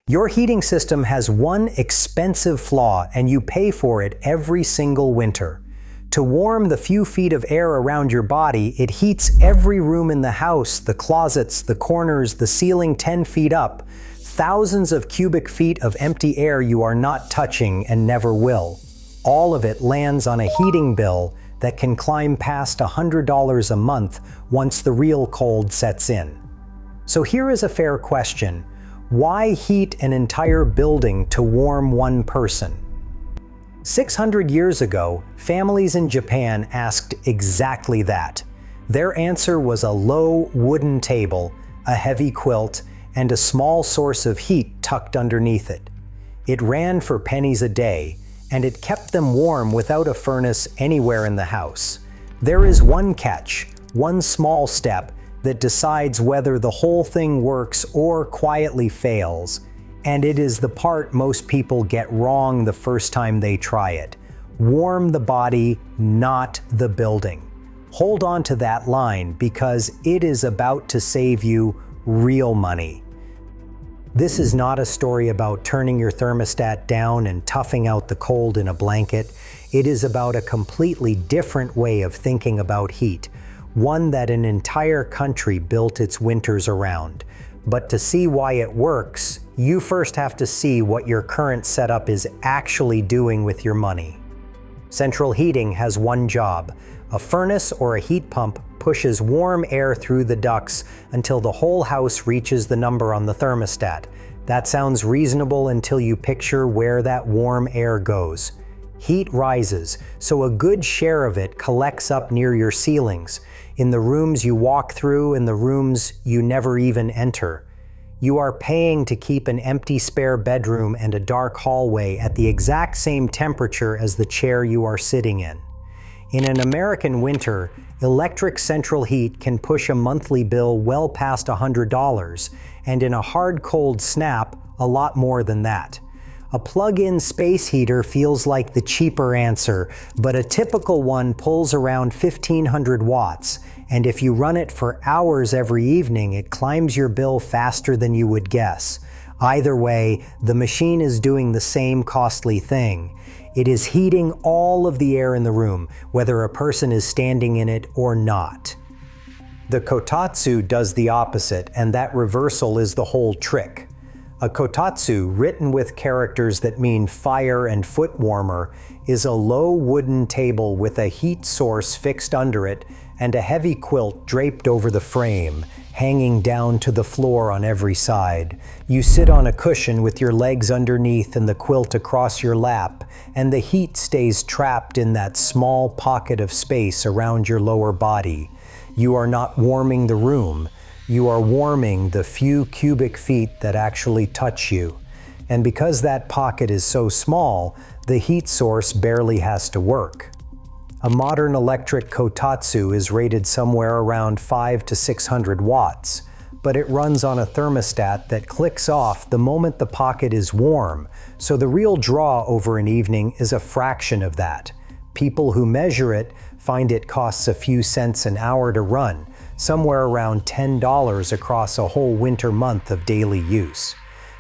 Your heating system has one expensive flaw, and you pay for it every single winter. To warm the few feet of air around your body, it heats every room in the house, the closets, the corners, the ceiling 10 feet up. Thousands of cubic feet of empty air you are not touching and never will. All of it lands on a heating bill that can climb past $100 a month once the real cold sets in. So here is a fair question. Why heat an entire building to warm one person? 600 years ago, families in Japan asked exactly that. Their answer was a low wooden table, a heavy quilt, and a small source of heat tucked underneath it. It ran for pennies a day, and it kept them warm without a furnace anywhere in the house. There is one catch, one small step, that decides whether the whole thing works or quietly fails, and it is the part most people get wrong the first time they try it. Warm the body, not the building. Hold on to that line because it is about to save you real money. This is not a story about turning your thermostat down and toughing out the cold in a blanket. It is about a completely different way of thinking about heat, one that an entire country built its winters around. But to see why it works, you first have to see what your current setup is actually doing with your money. Central heating has one job. A furnace or a heat pump pushes warm air through the ducts until the whole house reaches the number on the thermostat. That sounds reasonable until you picture where that warm air goes. Heat rises, so a good share of it collects up near your ceilings, in the rooms you walk through and the rooms you never even enter. You are paying to keep an empty spare bedroom and a dark hallway at the exact same temperature as the chair you are sitting in. In an American winter, electric central heat can push a monthly bill well past $100, and in a hard cold snap, a lot more than that. A plug-in space heater feels like the cheaper answer, but a typical one pulls around 1,500 watts, and if you run it for hours every evening, it climbs your bill faster than you would guess. Either way, the machine is doing the same costly thing. It is heating all of the air in the room, whether a person is standing in it or not. The kotatsu does the opposite, and that reversal is the whole trick. A kotatsu, written with characters that mean fire and foot warmer, is a low wooden table with a heat source fixed under it and a heavy quilt draped over the frame, hanging down to the floor on every side. You sit on a cushion with your legs underneath and the quilt across your lap, and the heat stays trapped in that small pocket of space around your lower body. You are not warming the room. You are warming the few cubic feet that actually touch you. And because that pocket is so small, the heat source barely has to work. A modern electric kotatsu is rated somewhere around 500 to 600 watts, but it runs on a thermostat that clicks off the moment the pocket is warm, so the real draw over an evening is a fraction of that. People who measure it find it costs a few cents an hour to run, somewhere around $10 across a whole winter month of daily use.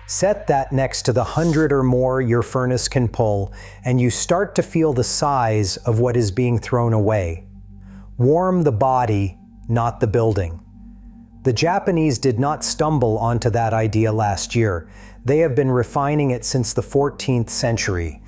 Set that next to the 100 or more your furnace can pull, and you start to feel the size of what is being thrown away. Warm the body, not the building. The Japanese did not stumble onto that idea last year. They have been refining it since the 14th century.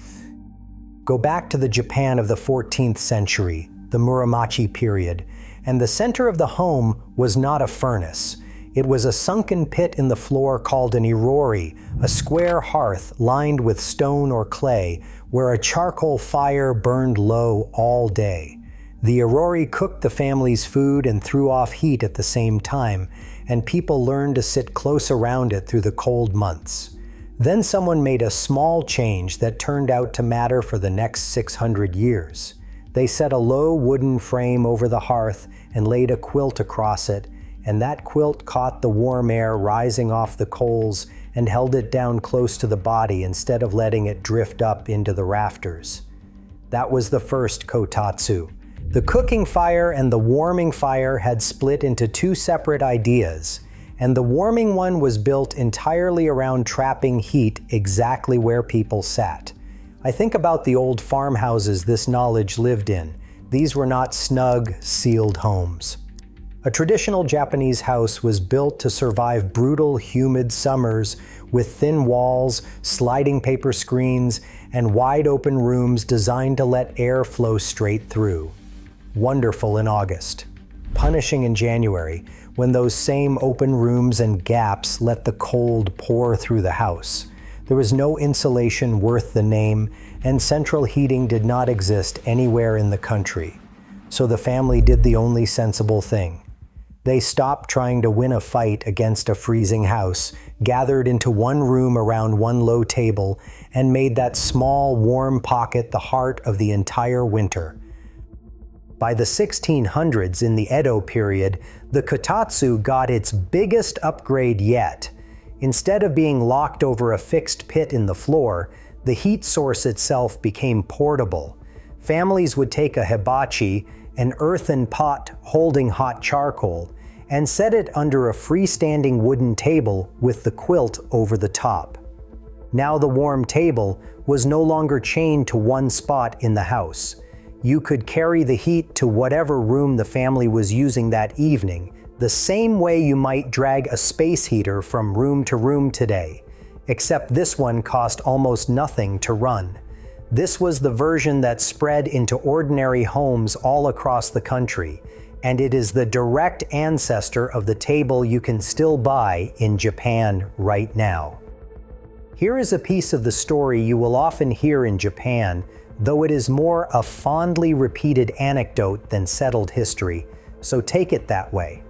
Go back to the Japan of the 14th century, the Muromachi period, and the center of the home was not a furnace. It was a sunken pit in the floor called an irori, a square hearth lined with stone or clay, where a charcoal fire burned low all day. The irori cooked the family's food and threw off heat at the same time, and people learned to sit close around it through the cold months. Then someone made a small change that turned out to matter for the next 600 years. They set a low wooden frame over the hearth and laid a quilt across it, and that quilt caught the warm air rising off the coals and held it down close to the body instead of letting it drift up into the rafters. That was the first kotatsu. The cooking fire and the warming fire had split into two separate ideas, and the warming one was built entirely around trapping heat exactly where people sat. I think about the old farmhouses this knowledge lived in. These were not snug, sealed homes. A traditional Japanese house was built to survive brutal, humid summers with thin walls, sliding paper screens, and wide-open rooms designed to let air flow straight through. Wonderful in August. Punishing in January, when those same open rooms and gaps let the cold pour through the house. There was no insulation worth the name, and central heating did not exist anywhere in the country. So the family did the only sensible thing. They stopped trying to win a fight against a freezing house, gathered into one room around one low table, and made that small, warm pocket the heart of the entire winter. By the 1600s, in the Edo period, the kotatsu got its biggest upgrade yet. Instead of being locked over a fixed pit in the floor, the heat source itself became portable. Families would take a hibachi, an earthen pot holding hot charcoal, and set it under a freestanding wooden table with the quilt over the top. Now the warm table was no longer chained to one spot in the house. You could carry the heat to whatever room the family was using that evening, the same way you might drag a space heater from room to room today, except this one cost almost nothing to run. This was the version that spread into ordinary homes all across the country, and it is the direct ancestor of the table you can still buy in Japan right now. Here is a piece of the story you will often hear in Japan, though it is more a fondly repeated anecdote than settled history, so take it that way.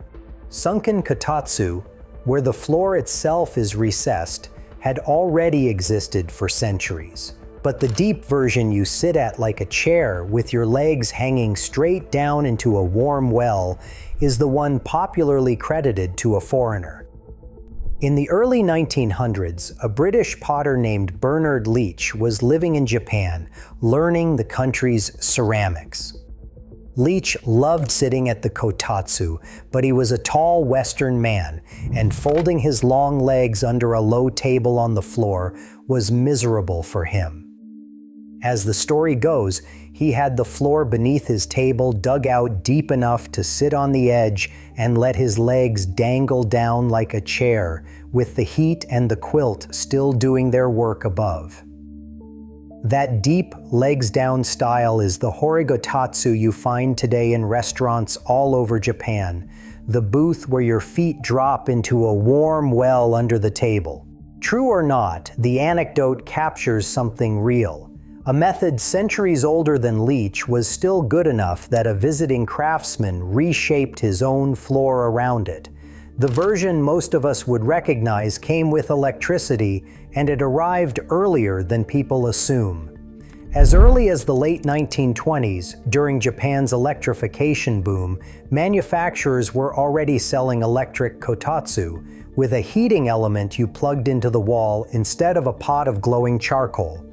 Sunken kotatsu, where the floor itself is recessed, had already existed for centuries. But the deep version you sit at like a chair with your legs hanging straight down into a warm well is the one popularly credited to a foreigner. In the early 1900s, a British potter named Bernard Leach was living in Japan, learning the country's ceramics. Leach loved sitting at the kotatsu, but he was a tall Western man, and folding his long legs under a low table on the floor was miserable for him. As the story goes, he had the floor beneath his table dug out deep enough to sit on the edge and let his legs dangle down like a chair, with the heat and the quilt still doing their work above. That deep, legs-down style is the horigotatsu you find today in restaurants all over Japan, the booth where your feet drop into a warm well under the table. True or not, the anecdote captures something real. A method centuries older than Leach was still good enough that a visiting craftsman reshaped his own floor around it. The version most of us would recognize came with electricity, and it arrived earlier than people assume. As early as the late 1920s, during Japan's electrification boom, manufacturers were already selling electric kotatsu, with a heating element you plugged into the wall instead of a pot of glowing charcoal.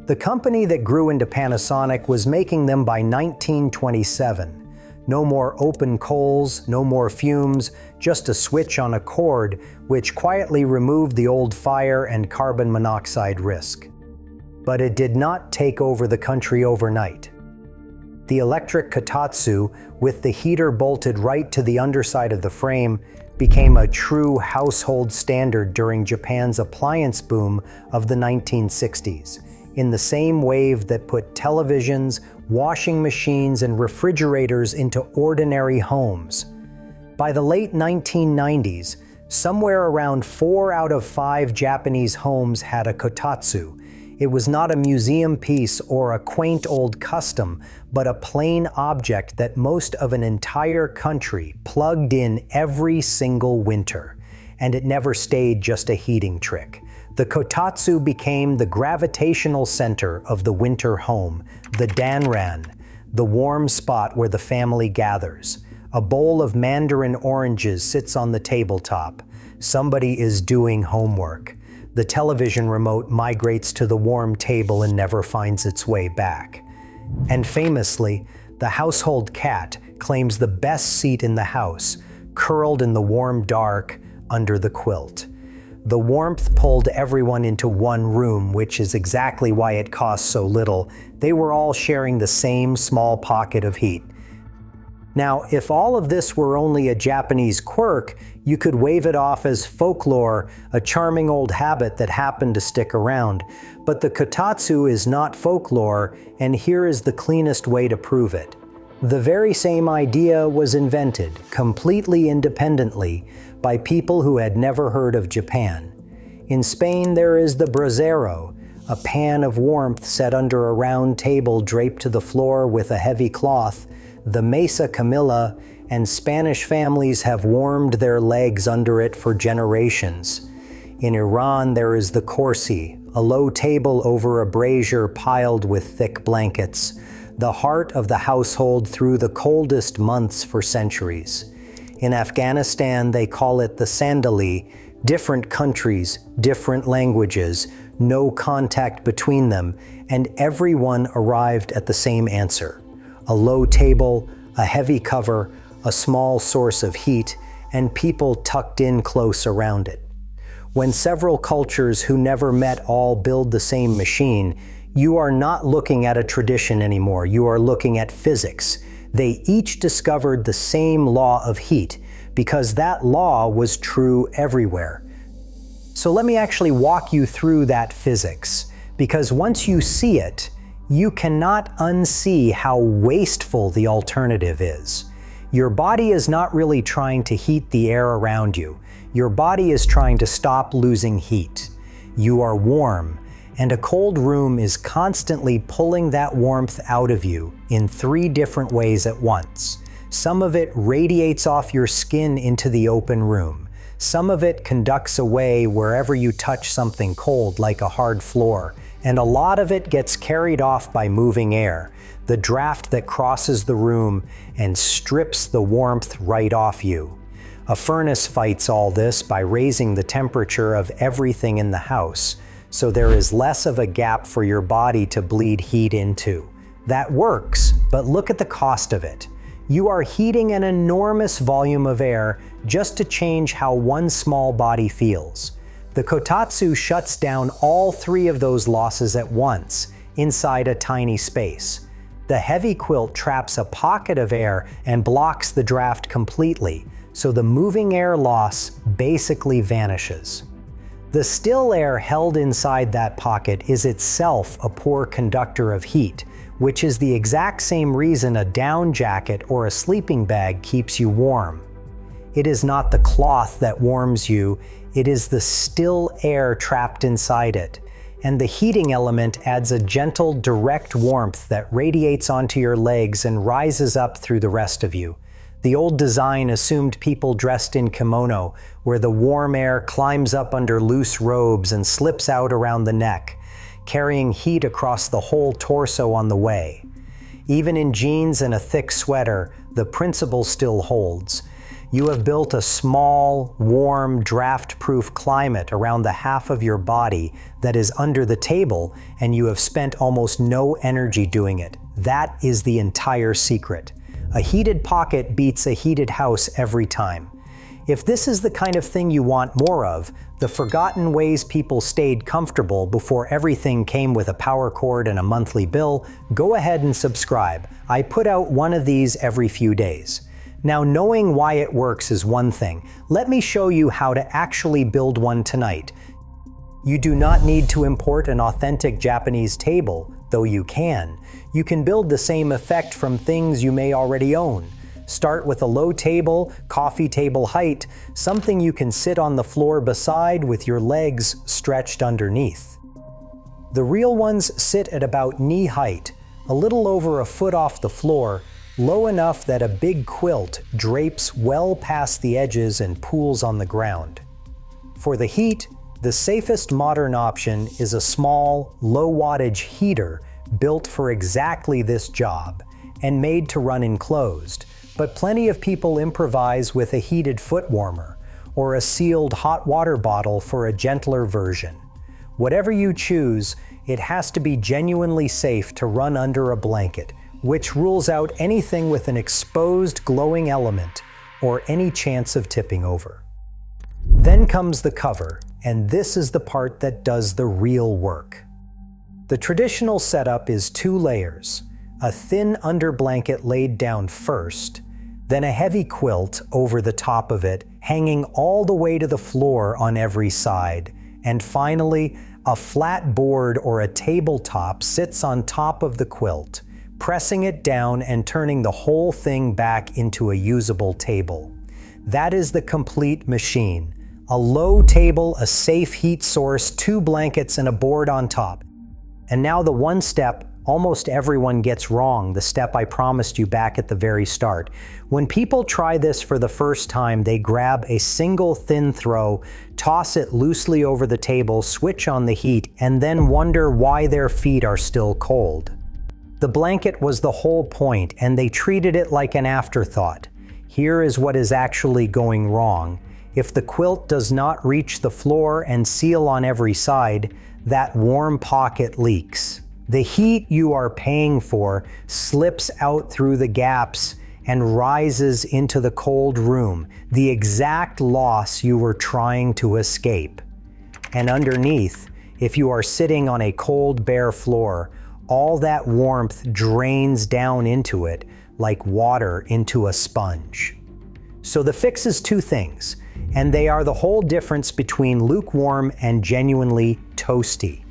The company that grew into Panasonic was making them by 1927. No more open coals, no more fumes, just a switch on a cord, which quietly removed the old fire and carbon monoxide risk. But it did not take over the country overnight. The electric kotatsu, with the heater bolted right to the underside of the frame, became a true household standard during Japan's appliance boom of the 1960s. In the same wave that put televisions, washing machines, and refrigerators into ordinary homes. By the late 1990s, somewhere around 4 out of 5 Japanese homes had a kotatsu. It was not a museum piece or a quaint old custom, but a plain object that most of an entire country plugged in every single winter. And it never stayed just a heating trick. The kotatsu became the gravitational center of the winter home, the danran, the warm spot where the family gathers. A bowl of mandarin oranges sits on the tabletop. Somebody is doing homework. The television remote migrates to the warm table and never finds its way back. And famously, the household cat claims the best seat in the house, curled in the warm dark, under the quilt. The warmth pulled everyone into one room, which is exactly why it cost so little. They were all sharing the same small pocket of heat. Now, if all of this were only a Japanese quirk, you could wave it off as folklore, a charming old habit that happened to stick around. But the kotatsu is not folklore, and here is the cleanest way to prove it. The very same idea was invented, completely independently, by people who had never heard of Japan. In Spain, there is the brasero, a pan of warmth set under a round table draped to the floor with a heavy cloth. The mesa camilla, and Spanish families have warmed their legs under it for generations. In Iran, there is the korsi, a low table over a brazier piled with thick blankets, the heart of the household through the coldest months for centuries. In Afghanistan, they call it the sandali, different countries, different languages, no contact between them, and everyone arrived at the same answer. A low table, a heavy cover, a small source of heat, and people tucked in close around it. When several cultures who never met all build the same machine, you are not looking at a tradition anymore, you are looking at physics. They each discovered the same law of heat, because that law was true everywhere. So let me actually walk you through that physics, because once you see it, you cannot unsee how wasteful the alternative is. Your body is not really trying to heat the air around you. Your body is trying to stop losing heat. You are warm, and a cold room is constantly pulling that warmth out of you in 3 different ways at once. Some of it radiates off your skin into the open room. Some of it conducts away wherever you touch something cold, like a hard floor. And a lot of it gets carried off by moving air, the draft that crosses the room and strips the warmth right off you. A furnace fights all this by raising the temperature of everything in the house, so there is less of a gap for your body to bleed heat into. That works, but look at the cost of it. You are heating an enormous volume of air just to change how one small body feels. The kotatsu shuts down all 3 of those losses at once, inside a tiny space. The heavy quilt traps a pocket of air and blocks the draft completely, so the moving air loss basically vanishes. The still air held inside that pocket is itself a poor conductor of heat, which is the exact same reason a down jacket or a sleeping bag keeps you warm. It is not the cloth that warms you, it is the still air trapped inside it. And the heating element adds a gentle, direct warmth that radiates onto your legs and rises up through the rest of you. The old design assumed people dressed in kimono, where the warm air climbs up under loose robes and slips out around the neck, carrying heat across the whole torso on the way. Even in jeans and a thick sweater, the principle still holds. You have built a small, warm, draft-proof climate around the half of your body that is under the table, and you have spent almost no energy doing it. That is the entire secret. A heated pocket beats a heated house every time. If this is the kind of thing you want more of, the forgotten ways people stayed comfortable before everything came with a power cord and a monthly bill, go ahead and subscribe. I put out one of these every few days. Now, knowing why it works is one thing. Let me show you how to actually build one tonight. You do not need to import an authentic Japanese table, though you can. You can build the same effect from things you may already own. Start with a low table, coffee table height, something you can sit on the floor beside with your legs stretched underneath. The real ones sit at about knee height, a little over a foot off the floor, low enough that a big quilt drapes well past the edges and pools on the ground. For the heat, the safest modern option is a small, low-wattage heater built for exactly this job and made to run enclosed, but plenty of people improvise with a heated foot warmer or a sealed hot water bottle for a gentler version. Whatever you choose, it has to be genuinely safe to run under a blanket, which rules out anything with an exposed glowing element or any chance of tipping over. Then comes the cover, and this is the part that does the real work. The traditional setup is 2 layers, a thin underblanket laid down first, then a heavy quilt over the top of it, hanging all the way to the floor on every side, and finally, a flat board or a tabletop sits on top of the quilt, pressing it down and turning the whole thing back into a usable table. That is the complete machine. A low table, a safe heat source, 2 blankets, and a board on top. And now the one step almost everyone gets wrong, the step I promised you back at the very start. When people try this for the first time, they grab a single thin throw, toss it loosely over the table, switch on the heat, and then wonder why their feet are still cold. The blanket was the whole point, and they treated it like an afterthought. Here is what is actually going wrong. If the quilt does not reach the floor and seal on every side, that warm pocket leaks. The heat you are paying for slips out through the gaps and rises into the cold room, the exact loss you were trying to escape. And underneath, if you are sitting on a cold, bare floor, all that warmth drains down into it like water into a sponge. So the fix is 2 things, and they are the whole difference between lukewarm and genuinely toasty.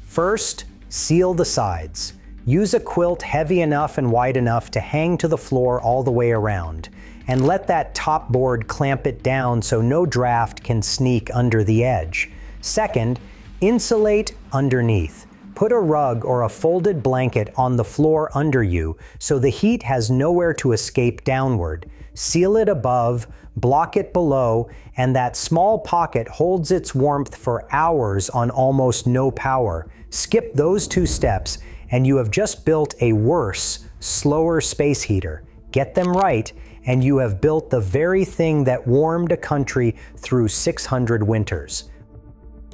First, seal the sides. Use a quilt heavy enough and wide enough to hang to the floor all the way around, and let that top board clamp it down so no draft can sneak under the edge. Second, insulate underneath. Put a rug or a folded blanket on the floor under you so the heat has nowhere to escape downward. Seal it above, block it below, and that small pocket holds its warmth for hours on almost no power. Skip those 2 steps, and you have just built a worse, slower space heater. Get them right, and you have built the very thing that warmed a country through 600 winters.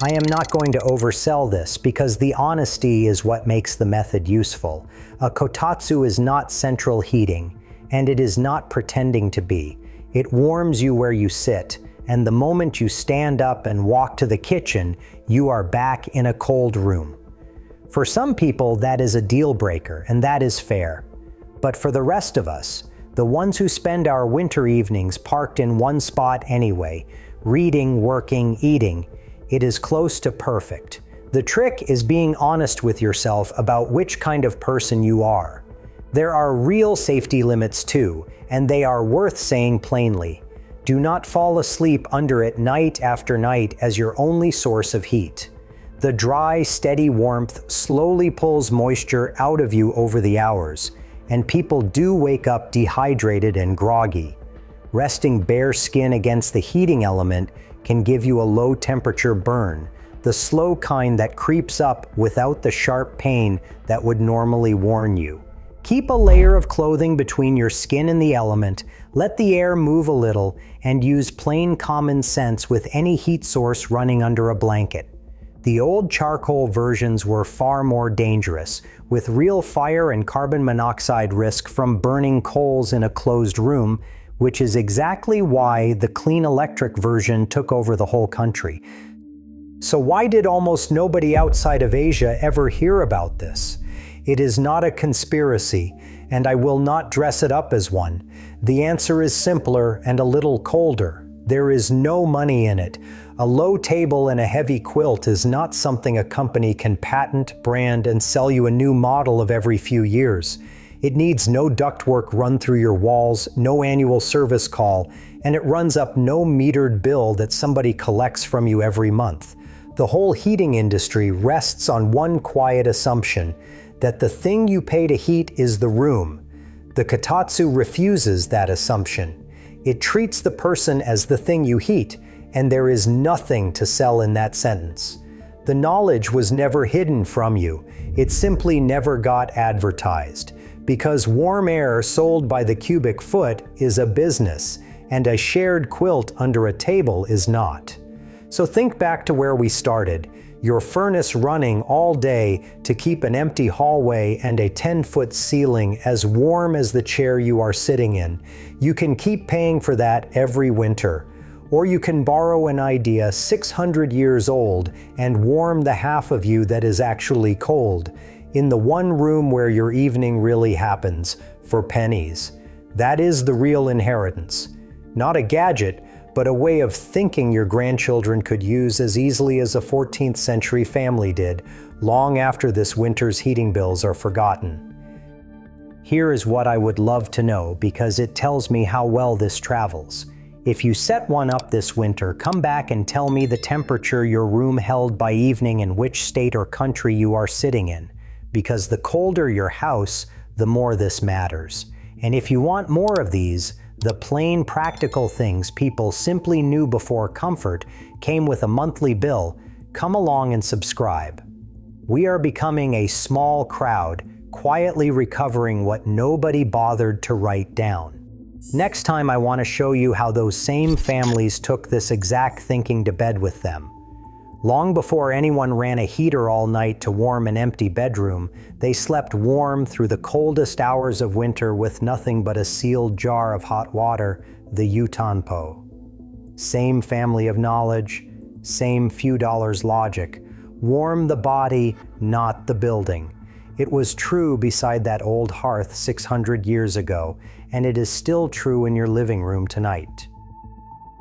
I am not going to oversell this because the honesty is what makes the method useful. A kotatsu is not central heating, and it is not pretending to be. It warms you where you sit, and the moment you stand up and walk to the kitchen, you are back in a cold room. For some people, that is a deal breaker, and that is fair. But for the rest of us, the ones who spend our winter evenings parked in one spot anyway, reading, working, eating, it is close to perfect. The trick is being honest with yourself about which kind of person you are. There are real safety limits too, and they are worth saying plainly. Do not fall asleep under it night after night as your only source of heat. The dry, steady warmth slowly pulls moisture out of you over the hours, and people do wake up dehydrated and groggy. Resting bare skin against the heating element can give you a low temperature burn, the slow kind that creeps up without the sharp pain that would normally warn you. Keep a layer of clothing between your skin and the element, let the air move a little, and use plain common sense with any heat source running under a blanket. The old charcoal versions were far more dangerous, with real fire and carbon monoxide risk from burning coals in a closed room, which is exactly why the clean electric version took over the whole country. So why did almost nobody outside of Asia ever hear about this? It is not a conspiracy, and I will not dress it up as one. The answer is simpler and a little colder. There is no money in it. A low table and a heavy quilt is not something a company can patent, brand, and sell you a new model of every few years. It needs no ductwork run through your walls, no annual service call, and it runs up no metered bill that somebody collects from you every month. The whole heating industry rests on one quiet assumption, that the thing you pay to heat is the room. The kotatsu refuses that assumption. It treats the person as the thing you heat, and there is nothing to sell in that sentence. The knowledge was never hidden from you. It simply never got advertised. Because warm air sold by the cubic foot is a business, and a shared quilt under a table is not. So think back to where we started. Your furnace running all day to keep an empty hallway and a 10-foot ceiling as warm as the chair you are sitting in. You can keep paying for that every winter. Or you can borrow an idea 600 years old and warm the half of you that is actually cold, in the one room where your evening really happens, for pennies. That is the real inheritance. Not a gadget, but a way of thinking your grandchildren could use as easily as a 14th century family did, long after this winter's heating bills are forgotten. Here is what I would love to know, because it tells me how well this travels. If you set one up this winter, come back and tell me the temperature your room held by evening and which state or country you are sitting in, because the colder your house, the more this matters. And if you want more of these, the plain practical things people simply knew before comfort came with a monthly bill, come along and subscribe. We are becoming a small crowd, quietly recovering what nobody bothered to write down. Next time I want to show you how those same families took this exact thinking to bed with them. Long before anyone ran a heater all night to warm an empty bedroom, they slept warm through the coldest hours of winter with nothing but a sealed jar of hot water, the yutanpo. Same family of knowledge, same few dollars logic. Warm the body, not the building. It was true beside that old hearth 600 years ago, and it is still true in your living room tonight.